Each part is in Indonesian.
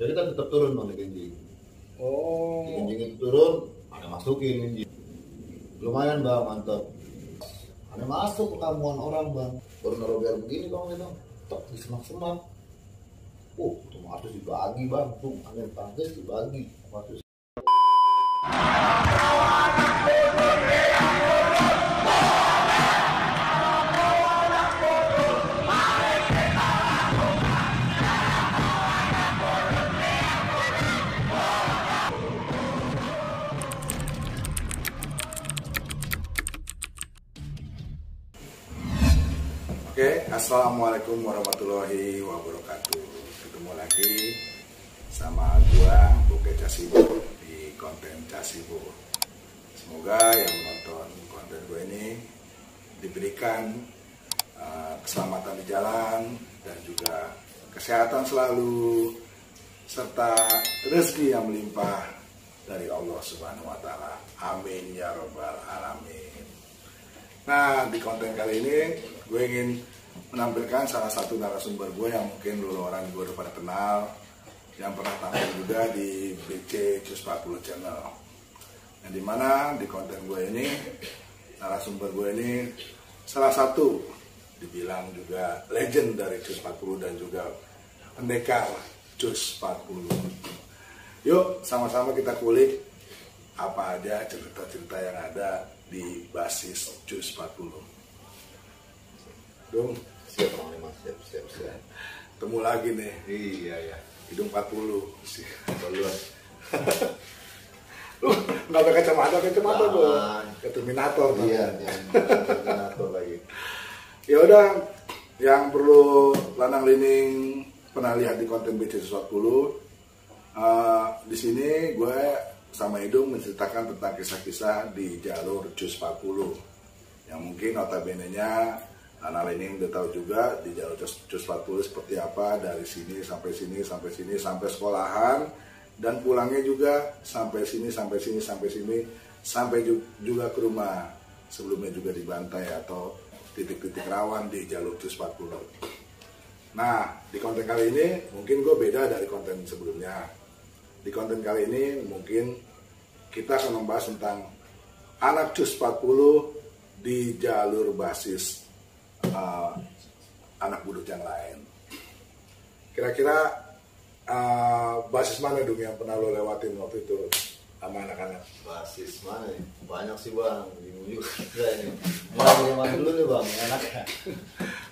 Jadi kita tetap turun bang di genjing. Oh. Di genjing itu turun, ada masukin genjing. Lumayan bang, mantap. Ada masuk ke kampungan orang bang. Baru naruh biar begini bang, itu tak di semak-semak. Tuh harus dibagi bang, tuh angin tangkis dibagi. Harus. Oke, assalamualaikum warahmatullahi wabarakatuh. Ketemu lagi sama gua Boke Casibo di konten Casibo. Semoga yang menonton konten gue ini diberikan keselamatan di jalan dan juga kesehatan selalu serta rezeki yang melimpah dari Allah Subhanahu wa taala. Amin ya rabbal alamin. Nah, di konten kali ini gue ingin menampilkan salah satu narasumber gue yang mungkin dulu orang gue udah pada kenal, yang pernah tampil juga di BC Cus 40 Channel. Yang dimana di konten gue ini, narasumber gue ini salah satu dibilang juga legend dari Cus 40 dan juga pendekar Cus 40. Yuk sama-sama kita kulik apa aja cerita-cerita yang ada di basis Cus 40. Dong, Siap bang, siap. temu lagi nih. Iya ya. Hidung 40 sih. Duluan. Lu nggak pakai kacamata gue. Ke Terminator. Iya, Terminator lagi. Ya udah, yang perlu lanang lining pernah lihat di konten BC 40. Di sini gue sama Hidung menceritakan tentang kisah-kisah di jalur Cus 40 yang mungkin notabene-nya anak ini udah tahu juga di jalur Cus 40 seperti apa, dari sini sampai sini sampai sekolahan, dan pulangnya juga sampai sini sampai juga ke rumah, sebelumnya juga dibantai atau titik-titik rawan di jalur Cus 40. Nah, di konten kali ini mungkin gue beda dari konten sebelumnya. Di konten kali ini mungkin kita akan membahas tentang anak Cus 40 di jalur basis anak budut yang lain. Kira-kira basis mana dong yang pernah lo lewatin waktu itu sama anak-anak? Basis mana nih? Banyak sih bang, bingung juga ini. Mulai dari mana dulu nih bang, enaknya.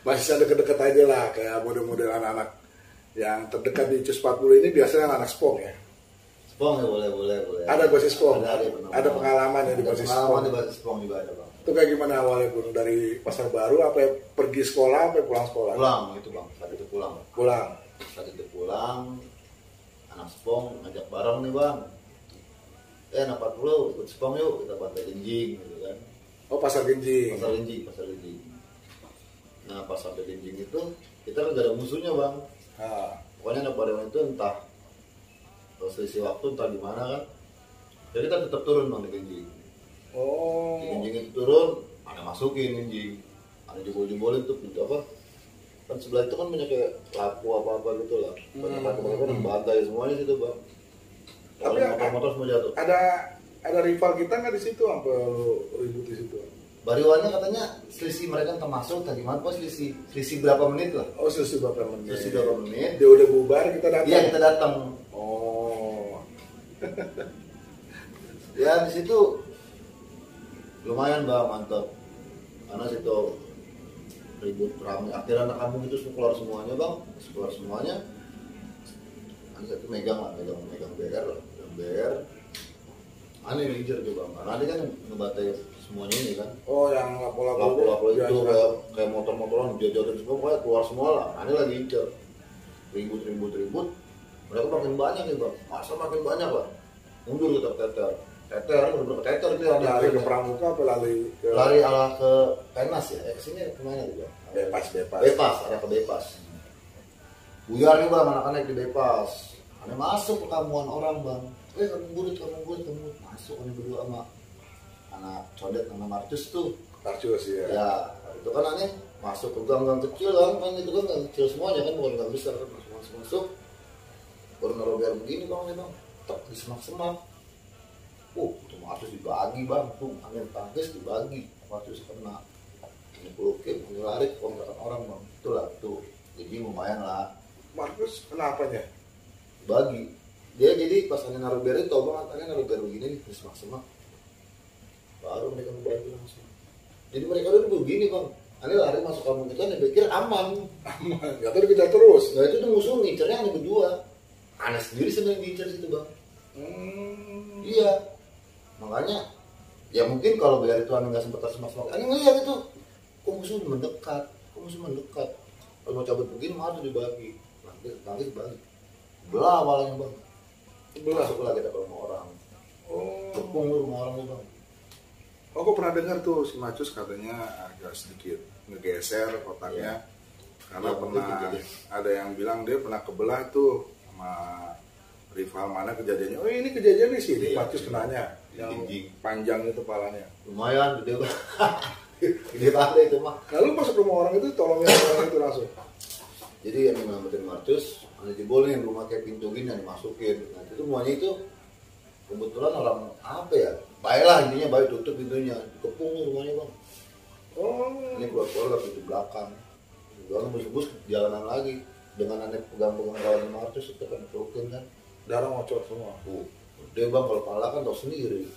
Basis yang deket-deket aja lah, kayak model-model anak-anak yang terdekat di Cus 40 ini biasanya anak Spong ya? Spong ya, boleh. Ada basis Spong? Ada pengalaman ya di basis Spong? Pengalaman di basis Spong juga ada bang. Itu kayak gimana awalnya Bun? Dari pasar baru apa ya, pergi sekolah apa pulang sekolah? Pulang itu bang, saat itu pulang. Saat itu pulang, anak Spong ngajak bareng nih bang. Anak 40 ikut Spong yuk, kita pantai Genjing gitu kan. Oh, pasar Genjing. Pasar Genjing. Nah pas sampai Genjing itu kita kan gak ada musuhnya bang. Pokoknya anak pada itu entah selisih waktu entah gimana kan. Jadi kita tetap turun bang di Genjing. Oh. Di Genjing itu turun, ada masukin Genjing, ada jebol-jebolin tuh pintu apa? Kan sebelah itu kan banyak kayak lapu apa-apa gitu lah. Banyak lapu-lapu dan bantai semuanya situ bang. Kalau motor-motor semua jatuh. Ada rival kita nggak di situ, apa lu ribut di situ? Bariwannya katanya selisih mereka termasuk tadi gimana pas selisih berapa menit lah? Oh, selisih berapa menit? Dia udah bubar, kita datang. Iya, kita datang. Oh. Ya di situ lumayan bang, mantap. Karena situ ribut ramai. Akhirnya anak kampung itu keluar semuanya bang, Ada satu megang BR. Aneh ngejar tuh bang, karena dia kan ngebatai semuanya ini kan. Oh, yang lapo-lapo itu kayak motor-motoran jajarin semua, pokoknya keluar semua lah. Aneh lagi ngejar, ribut. Mereka makin banyak nih bang, masa makin banyak lah. Mundur kita teter dia lari ke Pramuka apa lari arah ke Tenas ya, kesini kemana tuh bang? Bebas, arah ke Bebas. Buyar nih bang, anak-anak di Bebas. Aneh masuk ke kampungan orang bang. Kamu budut masuk aneh berdua sama anak codet nama Marcus tuh. Marcus ya. Ya itu kan aneh masuk ke gang-gang kecil kan itu kan gang kecil semuanya kan, bukan gang besar kan, masuk baru naruh biar begini bang ya bang, tak di semak-semak. Itu Marcus dibagi bang, tuh angin tangkis dibagi, Marcus kena ini pelukin, ini lari ke kontrakan orang bang, itulah tuh, jadi lumayan lah. Marcus kenapanya? Bagi, dia jadi pas angin naruh biar itu, tau bang, angin naruh biar begini nih, di semak-semak, baru mereka membagi langsung. Jadi mereka dulu begini bang, ini lari masuk kampung kita, nih pikir aman, nggak tahu kita terus. Nah itu tuh musuh ngincernya aneh berdua, aneh sendiri sebenarnya ngincer situ bang. Iya, makanya ya mungkin kalau biar itu aneh nggak sempat tersemak-semak, aneh ngeliat itu, kok musuh mendekat, kalau mau cabut begini malah tuh dibagi, nanti dibagi, belah awalnya bang, masuklah kita ke rumah orang, tepung lu rumah orang tuh bang. Aku pernah dengar tuh si Marcus katanya agak sedikit ngegeser kotaknya, karena pernah ada yang bilang dia pernah kebelah tuh sama rival mana kejadiannya. Oh ini kejadian di sini Marcus kenanya yang panjang itu kepalanya. Lumayan gede banget. Gede banget itu mah. Lalu masuk rumah orang itu tolongin orang itu langsung. Jadi yang nyelamatin Marcus ada jebolin rumah kayak pintu gini yang dimasukin. Nah itu semuanya itu kebetulan orang apa ya? Baiklah intinya baik tutup pintunya, dikepung rumahnya bang. Ini keluar pintu belakang. Belakang bus-bus jalanan lagi dengan aneh pegang-pegang kawan Marcus itu kan pelukin kan. Darah ngocor semua. Dia bang kalau pala kan tau sendiri.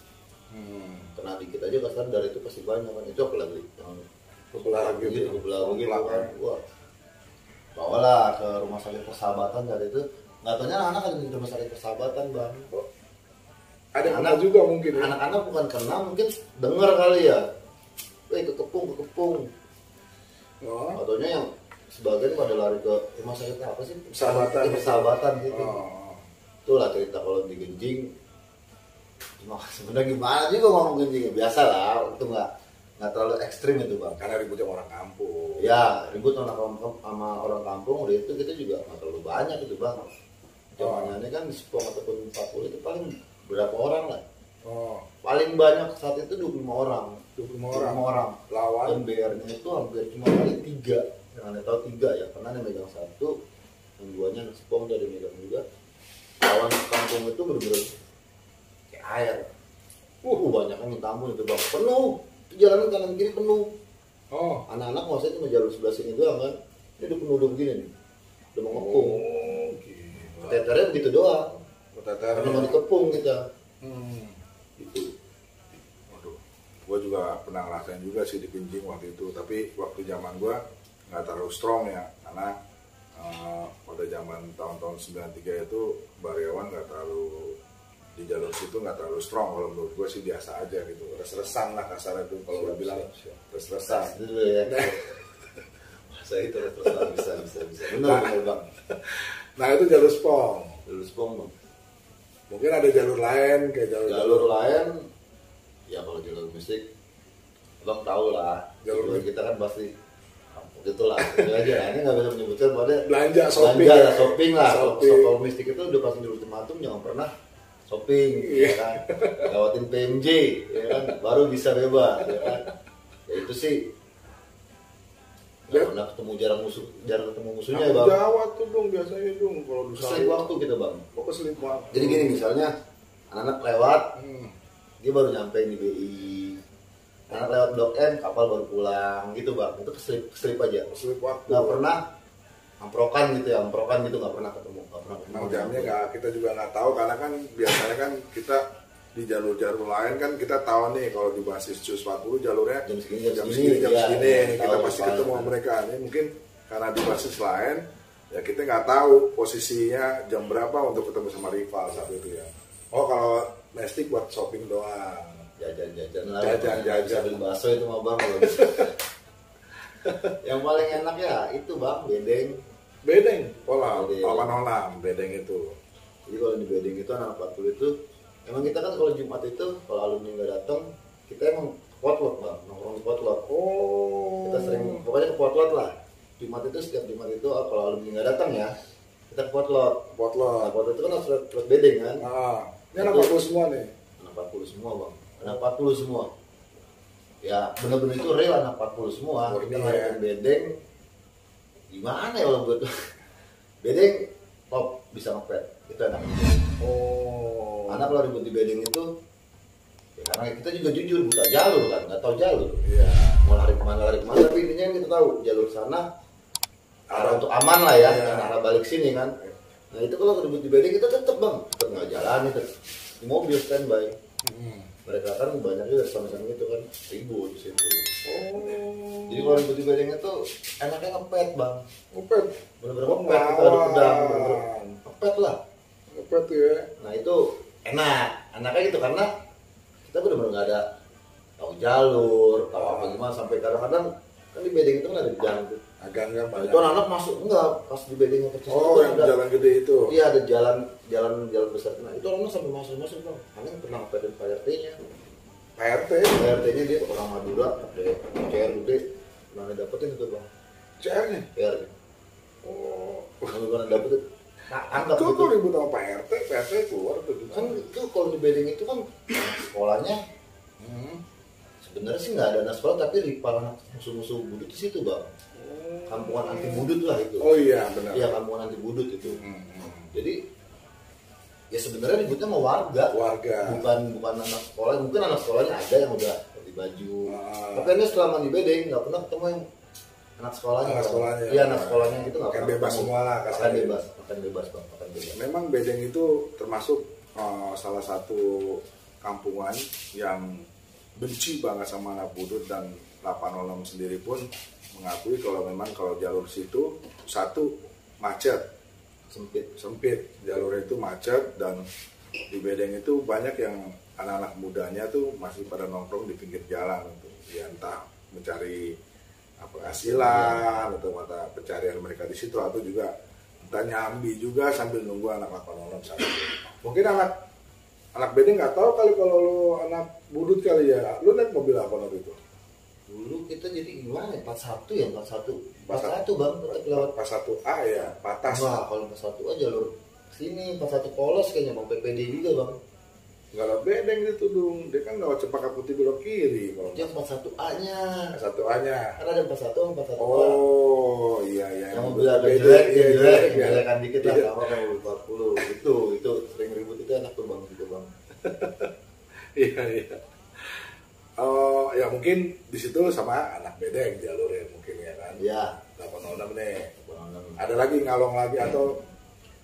Kena dikit aja kasar dari itu pasti banyak kan. Itu aku lagi kebelah gitu kan. Wah, bawalah ke rumah sakit Persahabatan dari itu. Nggak taunya anak-anak ada di rumah sakit Persahabatan bang. Ada anak juga mungkin ya? Anak-anak bukan kena, mungkin dengar kali ya. Kekepung. Ataunya yang sebagian pada lari ke rumah sakit apa sih? Persahabatan gitu. Itulah cerita kalau di Genjing. Cuma sebenarnya gimana juga ngomong Genjing, biasa lah, itu nggak terlalu ekstrim itu bang. Karena ribut sama orang kampung. Ya ribut sama orang kampung, udah itu kita juga nggak terlalu banyak itu bang. Jamannya kan di Sepong ataupun 40 itu paling berapa orang lah. Paling banyak saat itu 25 orang. 25 orang. Lawan. Dan BR-nya itu hampir cuma kali 3. Yang Anda tahu 3 ya, karena yang megang 1, yang 2-nya anak Sepong dari megang juga. Lawan kampung itu bener-bener kayak air. Banyak yang minta ampun itu bang. Penuh. Itu jalanan kanan kiri penuh. Anak-anak maksudnya cuma jalur sebelah sini doang kan. Ini udah penuh begini nih. Udah mau ngepung. Teternya begitu doang. Karena mau dikepung kita. Gitu. Waduh, gue juga pernah ngerasain juga sih di Genjing waktu itu. Tapi waktu zaman gue nggak terlalu strong ya, karena pada zaman tahun-tahun 93 itu Baryawan nggak terlalu di jalur situ nggak terlalu strong. Kalau menurut gue sih biasa aja gitu, res-resan lah kasarnya itu kalau gue bilang res-resan. Dulu ya. Saya itu res-resan bisa. Benar bang. Nah itu jalur Spong. Jalur Spong bang. Mungkin ada jalur lain kayak jalur lain ya. Kalau jalur musik abang tahu lah, jalur kita kan pasti itulah itu aja. Ini nggak bisa menyebutkan pada belanja shopping lah. Kalau mistik itu udah pasti di ultimatum jangan pernah shopping ya kan, lewatin PMJ ya kan, baru bisa bebas ya kan. Ya itu sih nggak pernah jarang ketemu musuhnya ya bang. Jawa tuh dong biasanya dong kalau keselip waktu kita bang. Keselip waktu. Jadi gini misalnya anak-anak lewat, dia baru nyampe di BI. Anak lewat Blok M, kapal baru pulang gitu bang. Itu keselip aja. Keselip waktu. Nggak pernah amprokan gitu nggak pernah ketemu. Nah jamnya nggak, kita juga nggak tahu karena kan biasanya kan kita di jalur-jalur lain kan kita tahu nih kalau di basis CUS 40 jalurnya jam segini kita pasti ketemu sama mereka. Ini mungkin karena di basis lain ya kita nggak tahu posisinya jam berapa untuk ketemu sama rival saat itu ya. Kalau Mestik buat shopping doang, jajan beli bakso itu mah bang. Yang paling enak ya itu bang bedeng Paman bedeng itu. Jadi kalau di bedeng itu anak 40 itu emang kita kan kalau Jumat itu kalau alumni nggak datang kita emang potlot bang, nongkrong di potlot. Kita sering pokoknya ke potlot lah. Jumat itu setiap Jumat itu kalau alumni nggak datang ya kita ke potlot. Nah, potlot itu kan harus lewat bedeng kan. Ini anak 40 semua nih. Anak 40 semua bang, anak 40 semua. Ya benar-benar itu real anak 40 semua. Kita ngadain bedeng. Gimana ya kalau buat bedeng top bisa ngepet, itu enak. Oh. Karena kalau ribut di bedding itu, ya karena kita juga jujur buta jalur kan, nggak tahu jalur. Iya. Mau lari kemana, tapi intinya kita tahu jalur sana arah untuk aman lah ya, iya. arah balik sini kan. Nah itu kalau ribut di bedding kita tetap bang, tetap nggak jalan itu di mobil standby. Mereka kan banyak juga sama-sama gitu kan ribut di situ. Oh. Jadi kalau ribut di bedding itu enaknya ngepet bang. Ngepet. Bener-bener ngepet, kita ada pedang, bener-bener ngepet lah. Ngepet ya. Nah itu enak, enaknya gitu karena kita bener-bener nggak ada tahu jalur, tahu apa gimana sampai kadang-kadang kan di bedding itu kan ada jalan tuh. Agak Nah, banyak. itu anak masuk enggak pas di bedding yang kecil Oh, itu yang ada. jalan gede itu. Iya ada jalan besar. Nah itu orang sampai masuk bang. Karena pernah ngepetin Pak RT-nya. Pak RT. Pak RT-nya dia orang Madura, ada CR gede, pernah dapetin itu bang. CR-nya. CR. Oh. Pernah dapetin. Nah, anggap Kok gitu. ribut sama Pak RT? Pak RT keluar tuh Kan gimana? itu kalau di bedding itu kan sekolahnya sebenarnya sih nggak ada anak sekolah tapi rival anak musuh-musuh budut di situ bang. Kampungan anti budut lah itu. Oh iya benar. Iya kampungan anti budut itu. Jadi ya sebenarnya ributnya sama warga. Bukan anak sekolah. Mungkin anak sekolahnya ada yang udah ganti baju. Tapi ini selama di bedding nggak pernah ketemu yang anak sekolahnya. Iya anak sekolahnya gitu nggak pernah. Bebas semua lah. Makan bebas bang. Makan bebas. Memang bedding itu termasuk salah satu kampungan yang benci banget sama anak budut, dan 806 sendiri pun mengakui kalau memang kalau jalur situ satu macet, sempit jalurnya itu macet, dan di bedding itu banyak yang anak-anak mudanya tuh masih pada nongkrong di pinggir jalan untuk ya entah mencari penghasilan atau mata pencarian mereka di situ, atau juga entah nyambi juga sambil nunggu anak 806 satu. Mungkin anak bedding nggak tahu kali kalau lu anak budut kali ya. Lu naik mobil apa waktu itu? Dulu kita jadi gimana ya? 41 bang, lewat 41A ya, Patas. Wah, kalau 41A jalur sini, 41 Polos kayaknya bang, PPD juga bang. Nggak lewat bedding itu dong, dia kan lewat Cempaka Putih belok kiri. Itu yang 41A-nya. 41A-nya. Karena ada 41 41A. Oh iya. Yang mobil agak jelek, ya. jelekan dikit lah, sama kayak mobil 40. Itu sering ribut itu enak tuh bang, gitu bang. Iya. Oh ya mungkin di situ sama anak bedding jalurnya mungkin ya kan. Iya. 806 nih. 806. Ada lagi ngalong lagi atau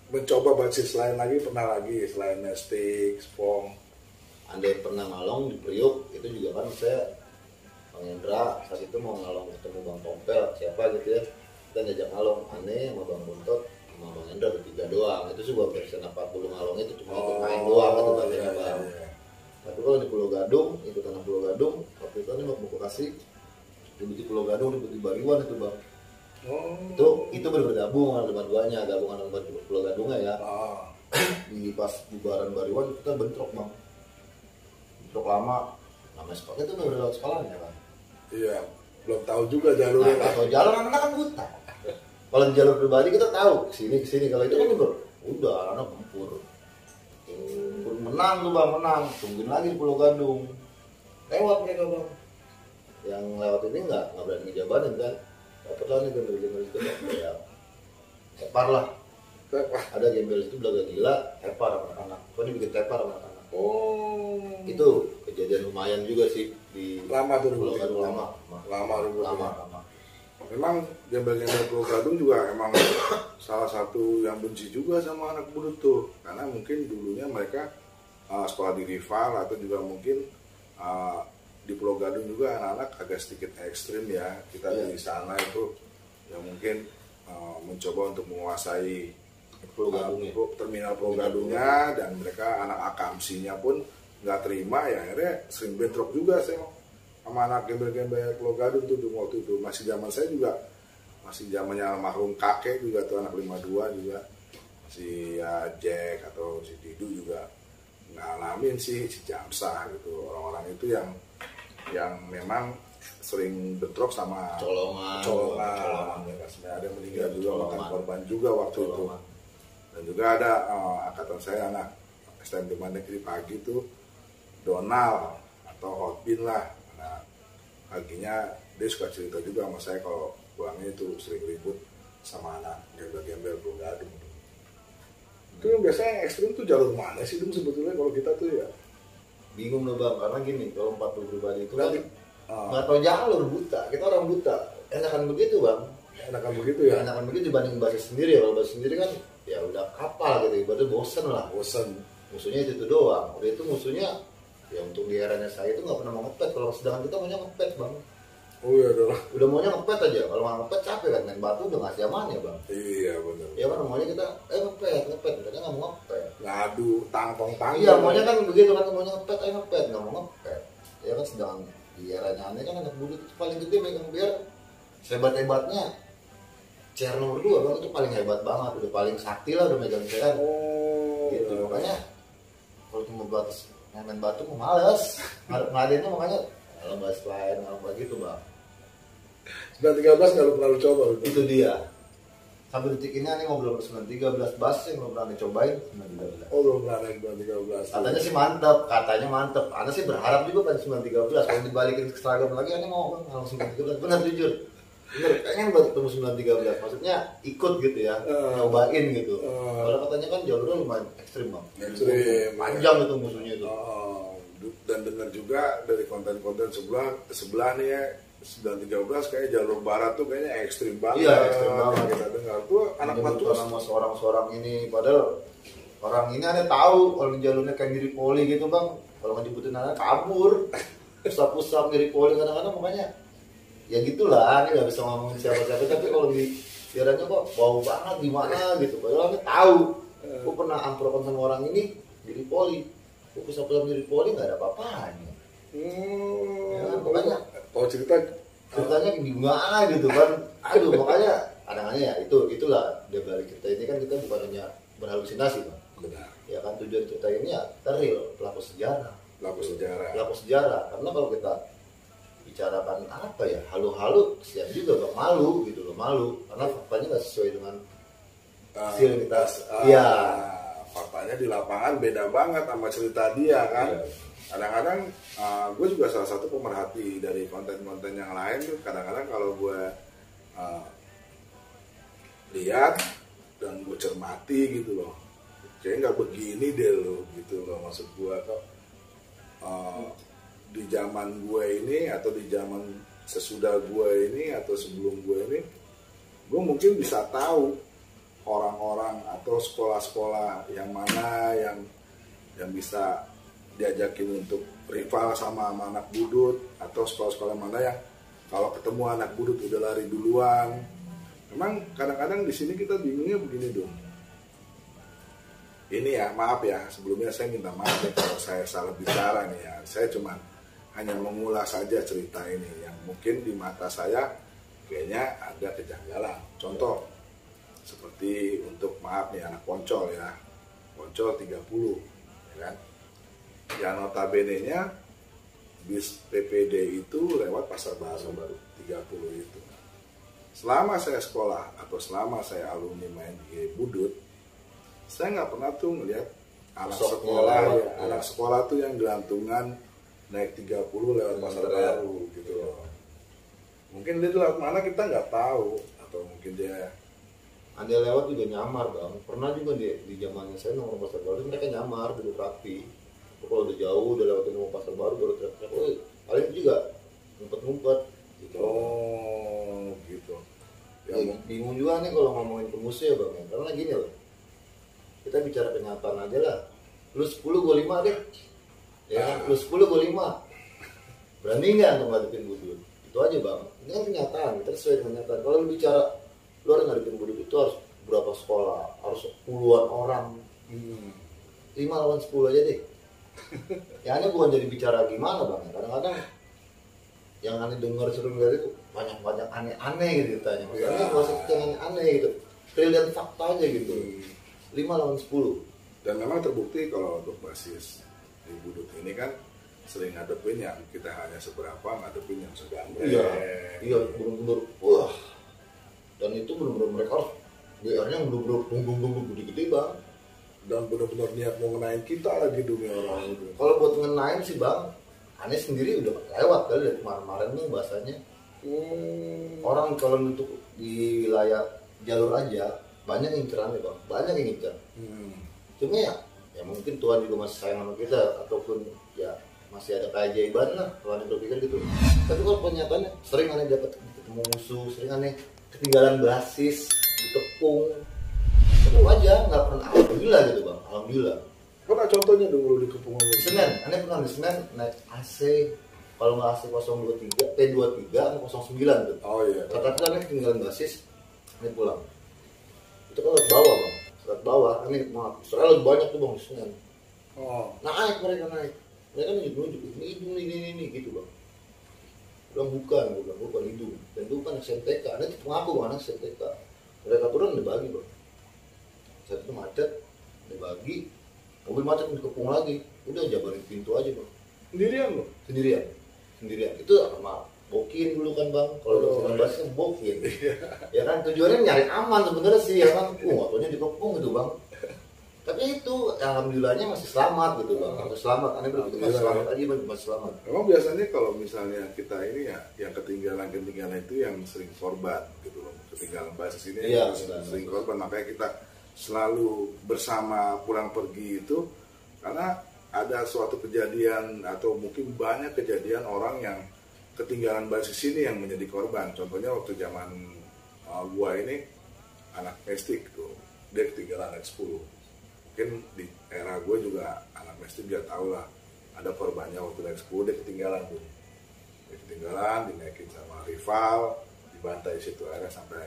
mencoba basis lain lagi, pernah lagi selain nestik, spong? Anda yang pernah ngalong di Priuk itu juga kan saya Bang Hendra saat itu mau ngalong ketemu Bang Tompel siapa gitu ya, kita ngajak ngalong aneh sama Bang Buntot sama Bang Hendra bertiga doang. Itu sebuah versi 40 ngalong itu cuma ikut main doang itu katanya bang. Tapi kalau di Pulau Gadung, ikut anak Pulau Gadung, waktu itu ini mau kasih di Pulau Gadung, di Bariwan itu bang. Itu bergabung dengan dua-duanya, gabungan dengan Pulau Gadungnya ya. Di pas bubaran Bariwan kita bentrok bang, bentrok lama, namanya sekolah itu udah lewat sekolahnya kan. Iya, belum tahu juga jalurnya. Nah, kalau jalan anak kan buta. Kalau di jalur pribadi kita tahu kesini. Kalau itu kan udah anak gempur. Menang tuh bang, menang. Tungguin lagi di Pulau Gadung. Lewat mereka bang. Yang lewat ini nggak berani ngejabanin kan. Dapat lah nih gembel-gembel itu bang. Ya, tepar lah. Ada gembel itu belaga gila, tepar sama anak-anak. Kok ini bikin tepar sama anak-anak. Itu kejadian lumayan juga sih di lama tuh Pulau Gadung lama. Memang gembel-gembel Pulau Gadung juga emang salah satu yang benci juga sama anak budut tuh, karena mungkin dulunya mereka sekolah di rival, atau juga mungkin di Pulau Gadung juga anak-anak agak sedikit ekstrim ya. Kita di sana itu yang mungkin mencoba untuk menguasai terminal Pulau Gadungnya, dan mereka anak akamsinya pun nggak terima ya, akhirnya sering bentrok juga sih sama anak gembel-gembel Pulau Gadung tuh waktu itu. Masih zaman saya juga, masih zamannya almarhum kakek juga tuh, anak 52 juga, si Jack atau si Didu juga ngalamin sih, si Jamsah gitu. Orang-orang itu yang memang sering bentrok sama colongan. Ada yang meninggal juga, makan korban juga waktu itu. Dan juga ada angkatan saya anak STM Negeri Pagi tuh, Donald atau Hotbin lah. Nah, paginya dia suka cerita juga sama saya kalau pulangnya itu sering ribut sama anak gembel-gembel Pulau Gadung. Itu biasanya yang ekstrim tuh jalur mana sih dong sebetulnya kalau kita tuh ya? Bingung loh bang, karena gini, kalau 40 pribadi itu kan nggak tahu jalur, buta. Kita orang buta. Enakan begitu bang. Enakan begitu ya? Enakan begitu dibanding basis sendiri. Kalau basis sendiri kan ya udah kapal gitu, ibaratnya bosen lah. Bosen. Musuhnya itu doang. Udah itu musuhnya ya untuk di eranya saya itu nggak pernah mau ngepet. Kalau sedangkan kita maunya ngepet bang. Oh iya dong. Udah maunya ngepet aja. Kalau nggak ngepet capek kan, main batu udah ngasih aman ya bang. Iya benar. Ya kan maunya kita ngepet. Mereka nggak mau ngepet. Ngadu tangkong. Iya maunya kan begitu kan, maunya ngepet nggak mau ngepet. Ya kan sedangkan di eranya aneh kan anak muda itu paling gede megang biar sehebat-hebatnya CR nomor 2 bang, itu paling hebat banget, udah paling sakti lah udah megang CR. Oh gitu. Makanya kalau cuma batas main batu males ngadainnya, makanya kalau bahas lain kalau gitu bang. 913 nggak lu pernah lu coba gitu. Itu dia sampai detik ini nih ngobrol 913 bas yang belum pernah dicobain 913. Oh belum pernah yang 913. Katanya sih mantep. Ana sih berharap juga pada 913 kalau dibalikin ke seragam lagi, Ana mau bang kalau 913 benar jujur. Bener, kayaknya buat ketemu 913, maksudnya ikut gitu ya, nyobain gitu. Kalau katanya kan jalurnya lumayan ekstrim bang. Ekstrim. Panjang itu musuhnya itu. Dan dengar juga dari konten-konten sebelah nih ya, 913 kayak jalur barat tuh kayaknya ekstrim banget. Iya ekstrim banget. Kita dengar tuh anak batu sama seorang ini, padahal orang ini Anda tahu kalau jalurnya kayak mirip poli gitu bang. Kalau nggak nyebutin anak kabur, pusat-pusat mirip poli kadang-kadang, makanya ya gitulah, ini nggak bisa ngomongin siapa-siapa, tapi kalau di daerahnya kok bau banget gimana gitu. Padahal Anda tahu, aku pernah amprokan sama orang ini mirip poli, aku pusat-pusat mirip poli nggak ada apa-apanya. Ya, makanya ceritanya gimana gitu kan. Aduh makanya kadang-kadang ya itulah dia balik cerita ini kan, kita bukan hanya berhalusinasi bang. Benar. Ya kan tujuan cerita ini ya real, pelaku sejarah. Karena kalau kita bicarakan apa ya halu-halu, kesian juga bang, malu gitu loh, karena faktanya nggak sesuai dengan hasil yang kita. Iya. Faktanya di lapangan beda banget sama cerita dia kan. Iya. Kadang-kadang gue juga salah satu pemerhati dari konten-konten yang lain tuh. Kadang-kadang kalau gue lihat dan gue cermati gitu loh, kayaknya nggak begini deh lo gitu loh, maksud gue kok di zaman gue ini atau di zaman sesudah gue ini atau sebelum gue ini, gue mungkin bisa tahu orang-orang atau sekolah-sekolah yang mana yang bisa diajakin untuk rival sama anak budut, atau sekolah-sekolah mana yang kalau ketemu anak budut udah lari duluan. Memang kadang-kadang di sini kita bingungnya begini dong. Ini ya maaf ya, sebelumnya saya minta maaf ya kalau saya salah bicara nih ya. Saya cuma hanya mengulas saja cerita ini yang mungkin di mata saya kayaknya ada kejanggalan. Contoh seperti untuk maaf nih anak Poncol ya, Poncol 30 ya kan. Yang notabene-nya bis PPD itu lewat Pasar Baru 30 itu. Selama saya sekolah atau selama saya alumni main di Budut, saya nggak pernah tuh ngeliat anak sekolah tuh yang gelantungan naik 30 lewat Pasar Baru gitu loh. Mungkin dia lewat mana kita nggak tahu, atau mungkin dia ada lewat juga nyamar bang. Pernah juga di zamannya saya nongkrong Pasar Baru, mereka nyamar duduk rapi. Kalau udah jauh udah lewatin rumah Pasar Baru baru teriak-teriak, paling juga ngumpet-ngumpet gitu. Oh gitu ya, bingung juga nih kalau ngomongin pemusuh ya bang, karena gini loh, kita bicara kenyataan aja lah. Lu 10 gue 5 deh ya, lu 10 gue 5, berani nggak untuk ngadepin Budut? Itu aja bang, ini kan kenyataan, kita sesuai dengan kenyataan. Kalau lu bicara lu harus ngadepin Budut itu harus berapa sekolah, harus puluhan orang, 5 lawan 10 aja deh. Ya ini bukan jadi bicara gimana bang, kadang-kadang yang aneh dengar seru itu banyak aneh-aneh gitu ditanya. Maksudnya nggak usah yang aneh gitu, real dan fakta aja gitu. 5 lawan 10. Dan memang terbukti kalau untuk basis di Budut ini kan sering ngadepin yang kita hanya seberapa, ngadepin yang sedang. Iya bener-bener wah. Dan itu bener-bener mereka harus BR-nya bener-bener bung gede-gede bang. Dan benar-benar niat mau ngenain kita lagi dunia orang itu. Kalau buat ngenain sih bang, aneh sendiri udah lewat kali dari kemarin-kemarin nih bahasanya. Orang kalau untuk di wilayah jalur aja banyak yang inceran nih bang, banyak yang incer. Cuma ya mungkin Tuhan juga masih sayang sama kita, ataupun ya masih ada keajaiban lah Tuhan yang berpikir gitu. Tapi kalau kenyataannya sering aneh dapat ketemu musuh, sering aneh ketinggalan basis ditepung, itu aja nggak pernah, alhamdulillah gitu bang, alhamdulillah. Pernah contohnya dulu di Kepungan Di Senen, aneh pernah di Senen naik AC, kalau nggak AC 023, T23 atau 09 tuh. Oh iya. Kata-kata aneh ketinggalan basis, aneh pulang. Itu kan lewat bawah bang, lewat bawah, aneh maaf, soalnya lebih banyak tuh bang di Senen. Oh. Naik mereka nunjuk ini hidung ini gitu bang. Bilang bukan hidung, dan itu kan SMTK, aneh mengaku bang anak SMTK. Mereka turun dibagi bang. Saat itu macet, dibagi, mobil macet dikepung lagi, udah jabarin pintu aja bang. Sendirian lo? Sendirian. Itu sama bokin dulu kan bang, kalau udah bahas kan bokin. Ya kan tujuannya nyari aman sebenarnya sih ya kan, waktunya dikepung gitu bang. Tapi itu alhamdulillahnya masih selamat gitu bang, masih selamat. Aneh berpikir masih selamat aja bang, masih selamat. Memang biasanya kalau misalnya kita ini ya, yang ketinggalan itu yang sering korban gitu loh. Ketinggalan basis ini iya, sering korban, makanya kita selalu bersama pulang pergi itu karena ada suatu kejadian atau mungkin banyak kejadian orang yang ketinggalan basis ini yang menjadi korban. Contohnya waktu zaman gua ini anak mestik tuh, dia ketinggalan naik 10. Mungkin di era gue juga anak mestik dia tahu lah ada korbannya waktu naik 10 dia ketinggalan tuh. Dia ketinggalan, dinaikin sama rival, dibantai situ akhirnya sampai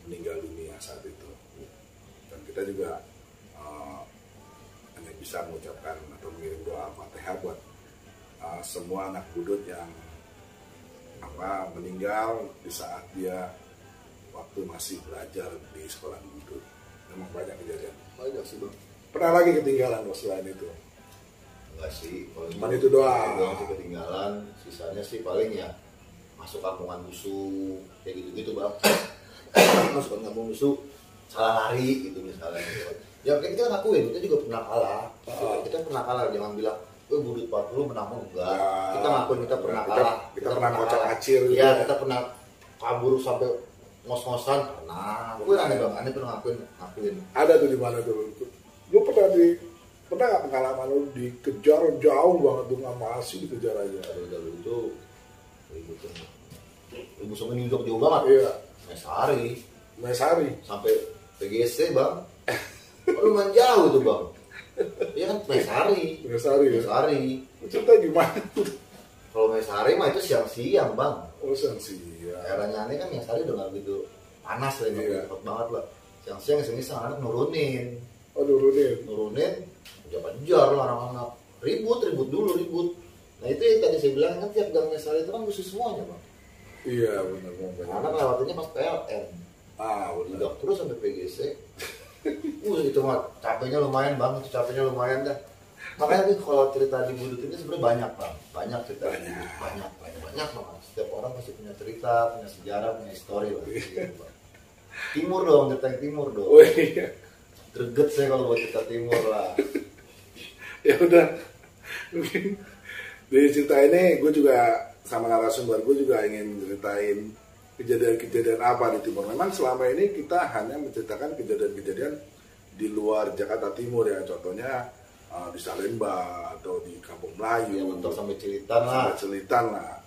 meninggal dunia saat itu. Dan kita juga hanya bisa mengucapkan atau mengirim doa Al-Fatihah buat semua anak budut yang meninggal di saat dia waktu masih belajar di sekolah budut. Memang banyak kejadian. Banyak sih bang. Pernah lagi ketinggalan bos selain itu? Enggak sih, cuma itu doang. Sih ketinggalan, sisanya sih paling ya masuk kampungan musuh kayak gitu bang. Masuk kampung musuh salah lari gitu misalnya. Ya kita ngakuin, kita juga pernah kalah. Kita pernah kalah, jangan bilang budut 40 menang enggak. Kita ngakuin kita pernah kalah. Kita pernah kocok acir. Iya, kita pernah kabur sampai ngos-ngosan. Nah, gue aneh bang, aneh pernah ngakuin. Ada tuh di mana tuh? Lu pernah nggak pengalaman lu dikejar jauh banget tuh sama Asi dikejar aja? Ada itu ibu sama ini jauh banget. Iya. Mesari sampai PGC bang. Lumayan jauh tuh bang. Iya kan Mesari. Cerita gimana? Kalau Mesari mah itu siang-siang bang. Oh siang-siang. Eranya aneh kan Mesari udah nggak gitu panas lah, nggak banget lah. Siang-siang iseng-iseng anak nurunin. Oh nurunin. Kejar lah anak-anak. Ribut dulu. Nah itu yang tadi saya bilang kan tiap gang Mesari itu kan musuh semuanya bang. Iya benar. Anak lewatinnya pas PLN. Udah terus sampai PGC. Itu mah capeknya lumayan bang, dah. Makanya nih kalau cerita di budut ini sebenarnya banyak cerita. Banyak banget. Setiap orang pasti punya cerita, punya sejarah, punya histori lah. Timur dong, cerita yang timur dong. Oh iya. Greget saya kalau buat cerita timur lah. Ya udah, mungkin di cerita ini gue juga sama narasumber gue juga ingin ceritain kejadian-kejadian apa di timur. Memang selama ini kita hanya menceritakan kejadian-kejadian di luar Jakarta Timur ya, contohnya di Salemba atau di Kampung Melayu. Ya betul, sampai Cilitan lah.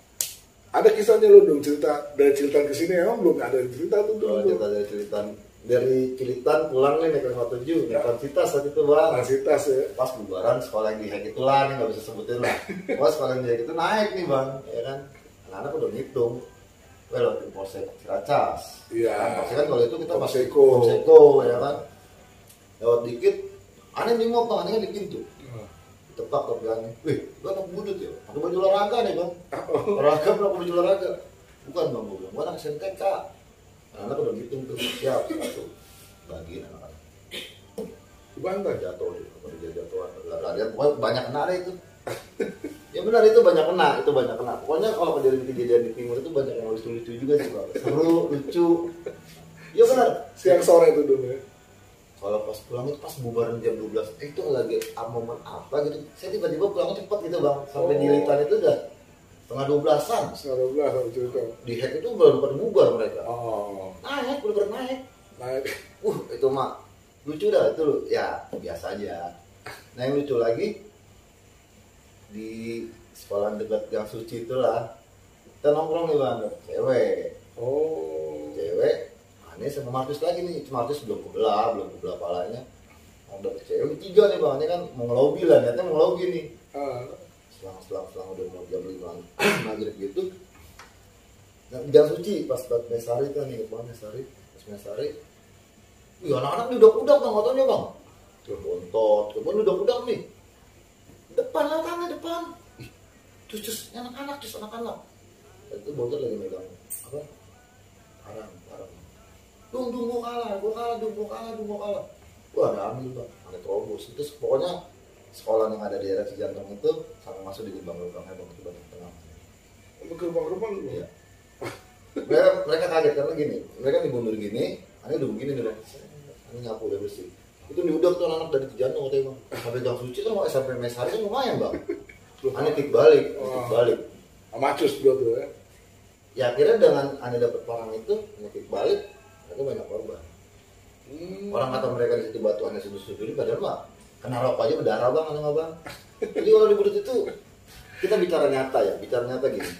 Ada kisahnya lo dong, cerita dari Cilitan ke sini emang belum ada cerita tuh dong. Cerita dari Cilitan pulang nih naik kereta 7, naik Transitas saat itu bang. Transitas ya. Pas bubaran sekolah yang di hack itu lah, nggak bisa sebutin lah. Pas sekolah yang di hack itu naik nih bang, ya kan. Anak-anak udah ngitung. Lewat Polsek Ciracas. Iya. Pasti kan kalau itu kita masih Pomseko ya kan. Lewat dikit, aneh nyengok bang, aneh kan di pintu. Tepak tapi aneh. Lu anak budut ya? Pakai baju olahraga nih bang. Olahraga pakai baju olahraga. Bukan bang, gue bilang, gue anak SMTK. Anak udah ngitung tuh, siap satu. Bagiin anak-anak. Dibantai jatuh, pokoknya banyak kena deh itu. Ya benar itu banyak kena. Pokoknya kalau kejadian di timur itu banyak yang lucu-lucu juga sih bang. Seru, lucu. Ya benar. Siang sore itu dulu ya. Kalau pas pulang itu pas bubaran jam 12 itu lagi momen apa gitu. Saya tiba-tiba pulangnya cepat gitu bang. Sampai di Litan itu udah setengah 12-an. Setengah 12 waktu itu. Di hack itu belum pada bubar mereka. Oh. Naik, bener-bener naik. Itu mah lucu dah itu ya biasa aja. Nah yang lucu lagi di sekolah dekat Gang Suci itulah kita nongkrong nih bang, cewek. Cewek aneh sama Marcus lagi nih, Marcus belum kebelah palanya. Udah cewek 3 nih bang, ini kan mau ngelobi lah, niatnya mau ngelobi nih. Selang udah mau jam 5 maghrib gitu. Nah, Gang Suci pas Mesari kan nih, pas Mesari. Wih, anak-anak nih udah bang, motornya bang. Bontot, kemudian udah nih. Depan lah tangan depan. Ih, terus anak-anak. Itu bontot lagi megang apa? Parang. Dung gua kalah. Wah, ada ambil bang, ada terobos. Terus pokoknya sekolah yang ada di daerah Cijantung itu sampai masuk di gerbang-gerbangnya bang, itu banyak tenang. Gerbang-gerbang iya. Mereka kaget karena gini, mereka dimundur gini, aneh udah begini nih bang, aneh nyapu udah bersih. Itu diudak tuh anak dari Cijantung katanya bang, sampai Gang Suci kan mau sampai Mesari kan lumayan bang. Aneh tik balik. Amacus juga tuh ya. Ya akhirnya dengan aneh dapat parang itu, aneh tik balik, mereka banyak korban. Orang kata mereka di situ batu aneh sudut-sudut, padahal mah kena rokok aja berdarah bang, aneh bang. Jadi kalau di Budut itu kita bicara nyata gini.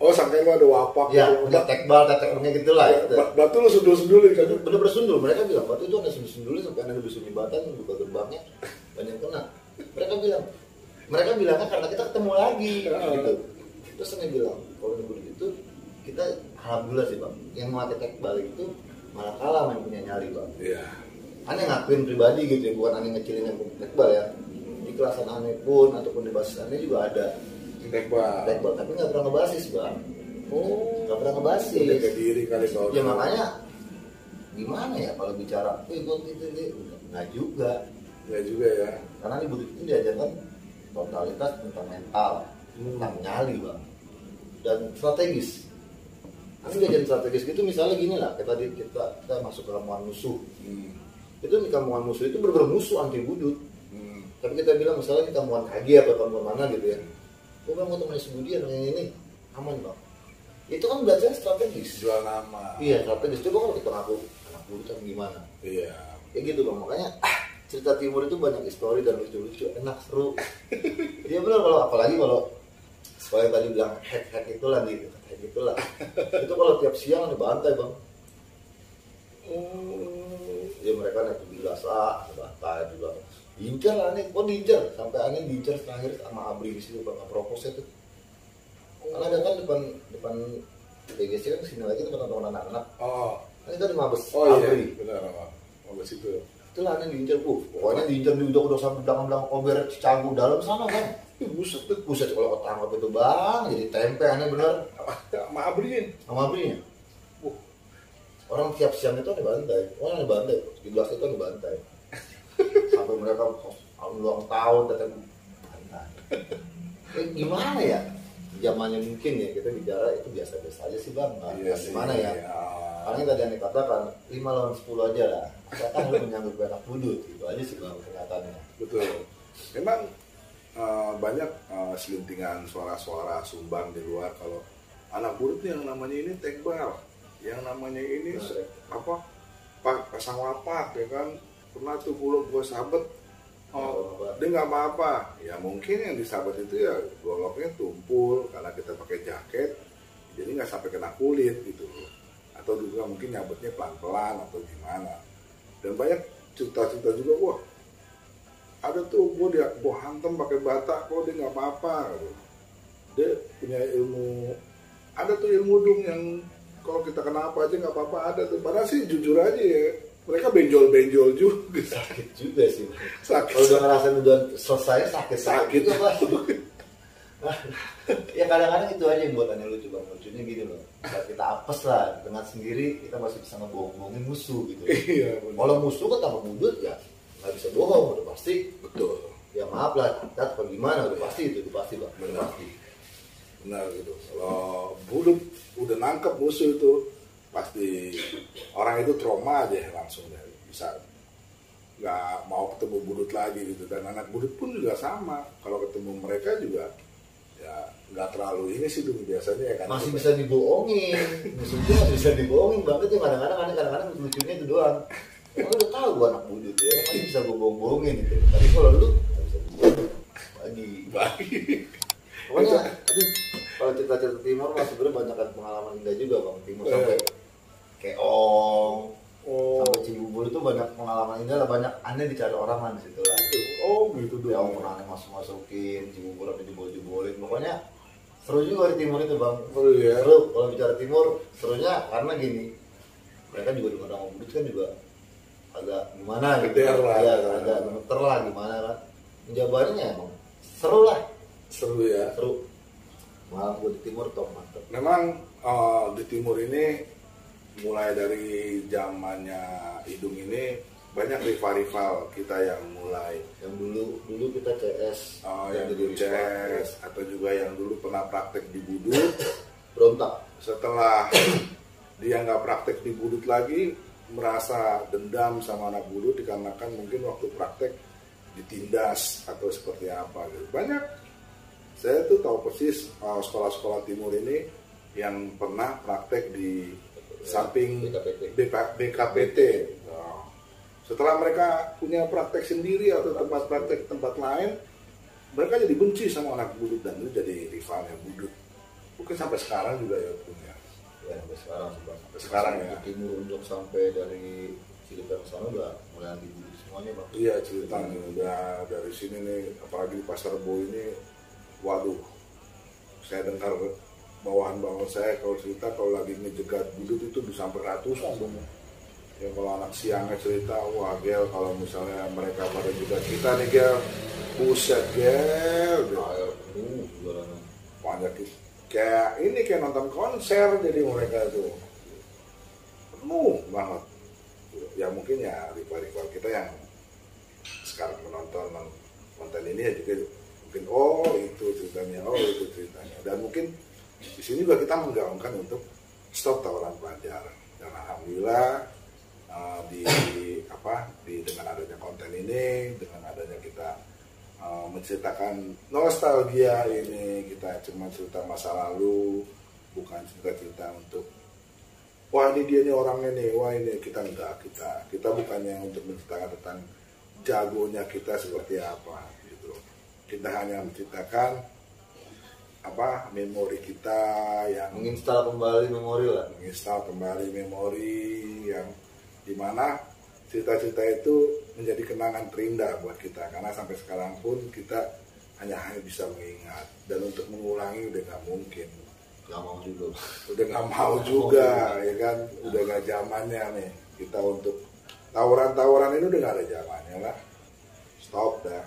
Sampai lu ada wapak. Ya, udah tekbalnya gitu lah ya. Batu lu sundul-sundulin kan? Bener bersundul, mereka bilang batu itu ada sundul-sundulin sampai ada dusun jembatan buka gerbangnya banyak kena. Mereka bilangnya karena kita ketemu lagi gitu. Terus aneh bilang kalau di Budut itu kita alhamdulillah sih bang, yang memakai tekbal itu malah kalah main punya nyali bang. Iya. Aneh ngakuin pribadi gitu ya, bukan aneh ngecilin yang tekbal ya. Di kelasan aneh pun ataupun di basis aneh juga ada tekbal, tapi nggak pernah ngebasis bang. Nggak pernah ngebasis. Jaga diri kali kalau. Ya makanya gimana ya kalau bicara, gue gitu nggak juga ya. Karena di Budut ini diajarkan totalitas tentang mental, tentang nyali bang, dan strategis. Ini diajarin strategis gitu, misalnya gini lah, kita masuk ke ramuan musuh. Itu di kamuan musuh itu bener-bener musuh anti Budut. Tapi kita bilang misalnya di kamuan KG atau kamuan mana gitu ya, gue bilang mau temen si Budi yang ini aman bang. Itu kan belajar strategis. Jual nama. Iya strategis. Coba kalau kita ngaku anak Budut kan gimana? Iya. Kayak gitu bang. Makanya cerita timur itu banyak histori dan lucu-lucu, enak seru. Iya benar apalagi kalau supaya tadi bilang hack itulah gitu. Itulah. Itu kalau tiap siang dibantai bang. Ya mereka naik bilas dibantai juga. Diincar aneh, kok diincar? Sampai aneh diincar terakhir sama Abri di situ bang, Apropos itu. Karena ada kan depan PGC kan kesini lagi teman-teman anak-anak. Kan itu di Mabes Abri. Iya, benar Mabes itu. Itulah aneh diincar, pokoknya diincar udah sampai belakang kober Cicagu dalam sana kan. Buset kalau ketangkap itu bang, jadi tempe aneh bener. Sama Abri ya. Orang tiap siang itu aneh bantai, 17 itu aneh bantai. Sampai mereka ulang tahun tetap bantai. Gimana ya? Zamannya mungkin ya kita bicara itu biasa-biasa aja sih bang. Gimana ya? Karena tadi aneh katakan 5 lawan 10 aja lah. Asalkan lu menyangkut anak Budut, itu aja sih bang kenyataannya. Betul. Memang banyak selintingan suara-suara sumbang di luar kalau anak Budut yang namanya ini tekbal, yang namanya ini pasang wapak ya kan, pernah tuh gue sabet dia nggak apa-apa ya, mungkin yang disabet itu ya goloknya tumpul karena kita pakai jaket jadi nggak sampai kena kulit gitu, atau juga mungkin nyabetnya pelan-pelan atau gimana. Dan banyak cerita-cerita juga, wah ada tuh gue hantam pakai bata kok dia nggak apa-apa gitu. Dia punya ilmu, ada tuh ilmu dung yang kalau kita kena apa aja nggak apa-apa, ada tuh. Padahal sih jujur aja ya, mereka benjol-benjol juga. Sakit juga sih. Kalau udah ngerasain udah selesai sakit juga lah. Ya kadang-kadang itu aja yang buat aneh lucu bang. Lucunya gini loh, saat kita apes lah dengan sendiri kita masih bisa ngebohong-bohongin musuh gitu. Iya, kalau musuh kan tambah Budut ya nggak bisa bohong, udah pasti. Betul. Ya maaf lah, kita apa gimana, udah pasti itu, udah pasti bang. Benar gitu. Kalau Budut udah nangkep musuh itu pasti orang itu trauma aja langsung deh, bisa nggak mau ketemu Budut lagi gitu. Dan anak Budut pun juga sama, kalau ketemu mereka juga ya nggak terlalu ini sih tuh biasanya ya kan. Masih bisa dibohongin, musuhnya masih bisa dibohongin banget ya kadang-kadang lucunya itu doang. udah tahu gua anak budut ya, masih bisa gua bohong-bohongin gitu. Tapi kalau lu nggak bisa bagi. Pokoknya, aduh, kalau cerita-cerita timur mah sebenarnya banyak kan pengalaman indah juga bang. Timur sampai Keong, sampai Cibubur itu banyak pengalaman indah lah, banyak aneh dicari orang lah di situ lah. Oh gitu Ya om pernah aneh masukin Cibubur sampai jebol-jebolin. Pokoknya seru juga di timur itu bang. Seru kalau bicara timur, serunya karena gini, mereka juga dengan orang budut kan juga agak gimana gitu ya, agak gemeter lah gimana kan. Menjabarannya emang seru lah. Seru ya. Seru. Malam gue di timur top mantap. Memang di timur ini mulai dari zamannya Idung ini banyak rival-rival kita yang mulai. Yang dulu kita CS. Yang dulu CS atau juga yang dulu pernah praktek di Budut. Berontak. Setelah dia nggak praktek di Budut lagi, merasa dendam sama anak Budut dikarenakan mungkin waktu praktek ditindas atau seperti apa gitu. Banyak. Saya tuh tahu persis sekolah-sekolah timur ini yang pernah praktek di samping BKPT. Nah, setelah mereka punya praktek sendiri atau tempat praktek tempat lain, mereka jadi benci sama anak Budut dan itu jadi rivalnya Budut. Mungkin sampai sekarang juga ya punya. Ya sampai sekarang bang. Sampai sekarang ya. Timur untuk sampai dari Cilipet ke sana udah mulai anti Budut semuanya bang. Iya ceritanya udah dari sini nih, apalagi di Pasar Rebo ini, waduh, saya dengar bawahan-bawahan saya kalau cerita kalau lagi ngejegat Budut itu bisa sampai ratusan dong. Ya kalau anak siangnya cerita, wah Gel kalau misalnya mereka pada juga kita nih Gel, buset Gel, banyak kayak ini kayak nonton konser jadi mereka tuh penuh banget. Ya mungkin ya rival-rival kita yang sekarang menonton konten ini ya juga mungkin itu ceritanya, itu ceritanya. Dan mungkin di sini juga kita menggaungkan untuk stop tawuran pelajar. Dan alhamdulillah dengan adanya konten ini, dengan adanya kita menceritakan nostalgia ini, kita cuma cerita masa lalu, bukan cerita-cerita untuk wah ini dia nih orangnya nih, wah ini kita enggak, kita bukannya untuk menceritakan tentang jagonya kita seperti apa gitu. Kita hanya menceritakan memori kita yang menginstal kembali memori yang dimana cerita-cerita itu menjadi kenangan terindah buat kita, karena sampai sekarang pun kita hanya bisa mengingat, dan untuk mengulangi udah nggak mungkin. Udah nggak mau juga ya kan, udah nggak zamannya nih kita untuk tawuran ini, udah nggak ada zamannya lah, stop dah,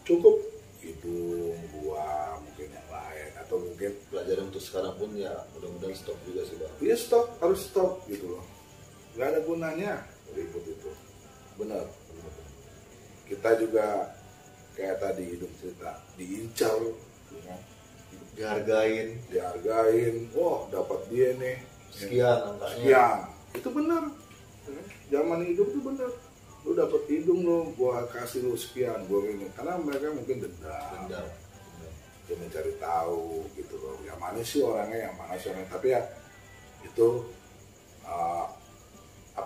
cukup itu gua mungkin yang lain atau mungkin pelajaran untuk sekarang pun ya mudah-mudahan stop juga sih bang. Iya stop, harus stop gitu loh, nggak ada gunanya ribut itu, benar. Kita juga kayak tadi Idung cerita diincar ya. dihargain, dapat dia nih sekian angkanya, itu benar. Zaman hidup itu benar, lu dapat hidung lu, gua kasih lu sekian, gua ini, karena mereka mungkin dendam. Dia mencari tahu gitu loh, yang mana sih orangnya, tapi ya itu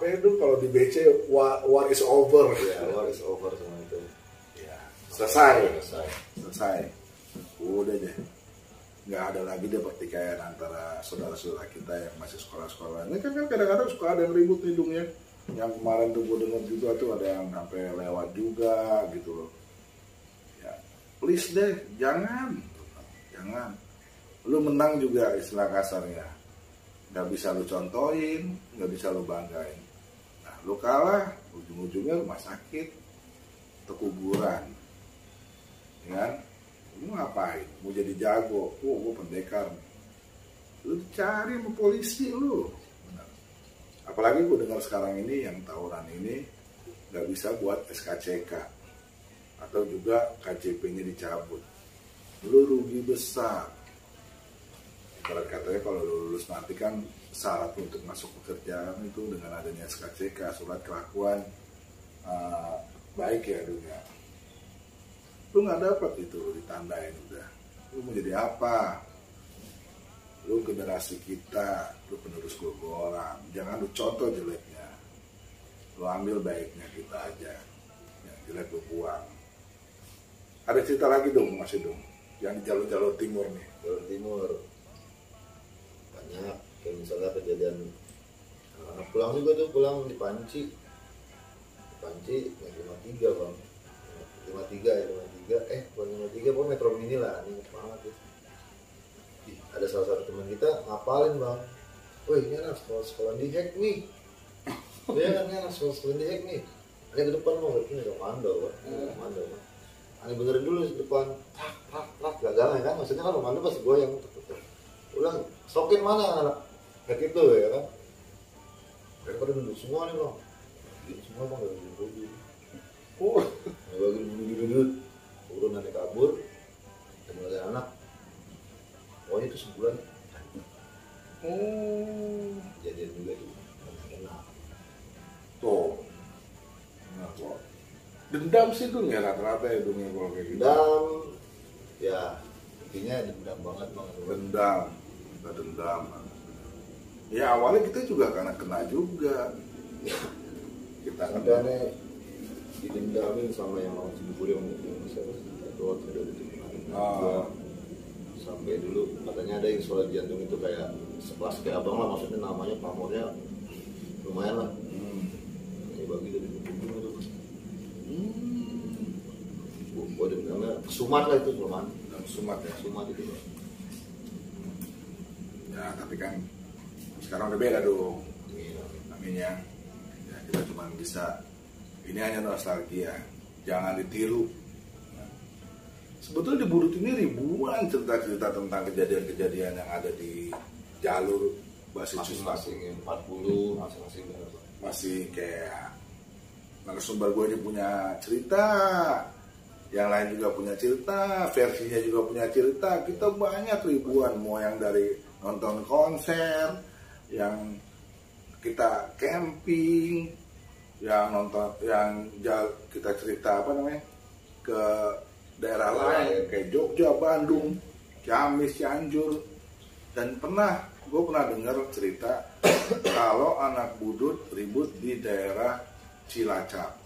itu kalau di BC war is over ya, war is over semua itu ya, selesai udah deh, nggak ada lagi deh pertikaian antara saudara-saudara kita yang masih sekolah-sekolah. Ini kan kadang-kadang suka ada yang ribut hidungnya. Yang kemarin tuh gue dengar juga tuh ada yang sampai lewat juga gitu loh. Ya, please deh, jangan. Lu menang juga istilah kasarnya, nggak bisa lu contohin, nggak bisa lu banggain. Nah, lu kalah, ujung-ujungnya rumah sakit atau kuburan, ya kan? Lu ngapain? Mau jadi jago? Gue pendekar. Lu cari sama polisi lu. Benar. Apalagi gue dengar sekarang ini yang tawuran ini nggak bisa buat SKCK atau juga KJP-nya dicabut. Lu rugi besar. Kalau katanya kalau lu lulus nanti kan syarat untuk masuk pekerjaan itu dengan adanya SKCK, surat kelakuan baik ya dunia. Lu nggak dapat itu, ditandain udah. Lu mau jadi apa? Lu generasi kita, lu penerus orang. Jangan lu contoh jeleknya. Lu ambil baiknya kita aja, yang jelek lu buang. Ada cerita lagi dong masih dong, yang di jalur-jalur timur nih. Jalur timur banyak, kayak misalnya kejadian anak pulang juga tuh, pulang di Panci naik 53 bang, 53 bukan 53 pokoknya Metro Mini lah, ini banget tuh. Ada salah satu teman kita ngapalin bang, woi ini anak sekolah di hack nih, dia kan anak sekolah di hack nih, ada ke depan mau ini ada komando bang, aneh benerin dulu di depan, tak gagal kan, maksudnya kan komando pasti goyang, ulang stokin mana anak hack itu ya kan, mereka udah duduk semua nih bang, semua bang udah duduk, duduk, turun nanti kabur, kemudian ada anak. Pokoknya itu sebulan. Jadian juga tuh. Tuh. Nah, kok. Dendam sih tuh ya rata-rata ya dunia kalau kayak gitu. Dendam. Ya, intinya dendam banget bang. Dendam. Ya awalnya kita juga karena kena juga. Kita kan aneh didendamin sama yang mau Cibubur yang misalnya itu tidak diterima. Sampai dulu katanya ada yang sholat jantung itu kayak sekelas kayak abang lah, maksudnya namanya pamornya lumayan lah. Ini bagi dari Cibubur itu. Gua dengarnya Sumat lah itu Sumat. Sumat ya. Sumat itu. Ya tapi kan sekarang udah beda dong. Amin ya. Ya kita cuma bisa, ini hanya nostalgia, jangan ditiru. Sebetulnya di Budut ini ribuan cerita-cerita tentang kejadian-kejadian yang ada di jalur basis masing-masing 40 masing-masing masih kayak narasumber gue ini punya cerita, yang lain juga punya cerita, versinya juga punya cerita. Kita banyak ribuan, mau yang dari nonton konser, yang kita camping, yang nonton, yang kita cerita apa namanya ke daerah lain kayak Jogja, Bandung, Ciamis, Cianjur, dan gue pernah dengar cerita kalau anak Budut ribut di daerah Cilacap.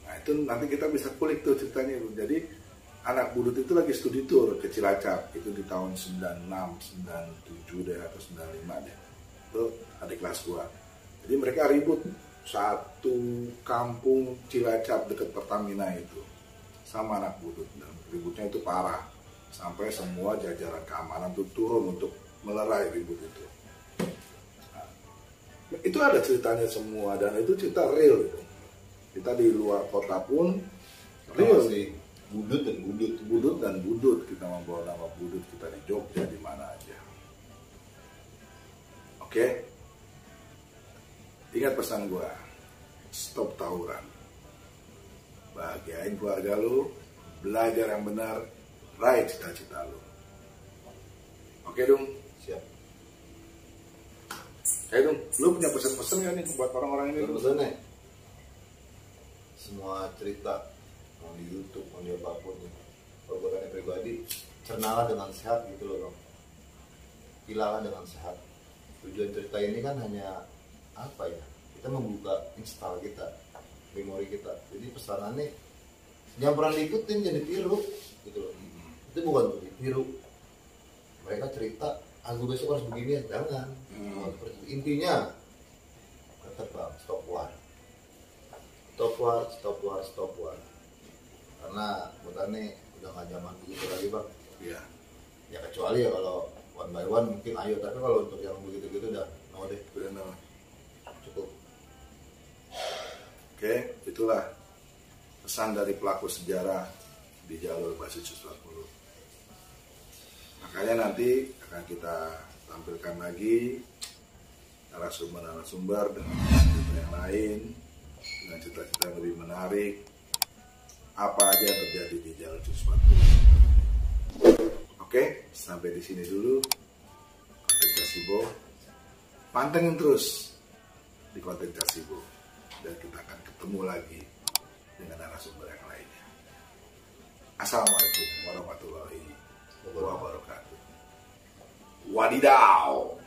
Nah itu nanti kita bisa kulik tuh ceritanya itu. Jadi anak Budut itu lagi studi tour ke Cilacap itu di tahun 96, 97 deh atau 95 deh. Itu adik kelas gua. Jadi mereka ribut satu kampung Cilacap dekat Pertamina itu sama anak Budut, dan ributnya itu parah sampai semua jajaran keamanan tuh turun untuk melerai ribut itu. Nah, itu ada ceritanya semua dan itu cerita real itu. Kita di luar kota pun real sih. Budut dan Budut kita membawa nama Budut kita di Jogja di mana aja. Oke. Ingat pesan gua, stop tawuran. Bahagiain keluarga lu, belajar yang benar, raih cita-cita lu. Oke dong? Siap. Dong, lu punya pesan-pesan gak nih buat orang-orang ini? Pesannya semua cerita mau di YouTube, mau di apapun, kalau buat anda pribadi, cernalah dengan sehat gitu loh bang. Pilahlah dengan sehat. Tujuan cerita ini kan hanya apa ya? Kita membuka install kita, memori kita. Jadi pesanannya jangan pernah diikutin, jadi tiru gitu loh. Itu bukan untuk ditiru. Mereka cerita aku besok harus begini ya, jangan. Intinya tetap bang, stop war. Karena bukannya udah nggak zaman begitu lagi bang. Iya. Ya kecuali ya kalau one by one mungkin ayo, tapi kalau untuk yang begitu-gitu udah no deh. Udah no. Cukup. Oke, itulah pesan dari pelaku sejarah di jalur basis 40. Makanya nanti akan kita tampilkan lagi narasumber dengan cerita yang lain, dengan cerita-cerita yang lebih menarik, apa aja yang terjadi di jalur 40. Oke, sampai di sini dulu konten Casibo. Pantengin terus di konten Casibo. Dan kita akan ketemu lagi dengan narasumber yang lainnya. Assalamualaikum warahmatullahi wabarakatuh. Wadidaw.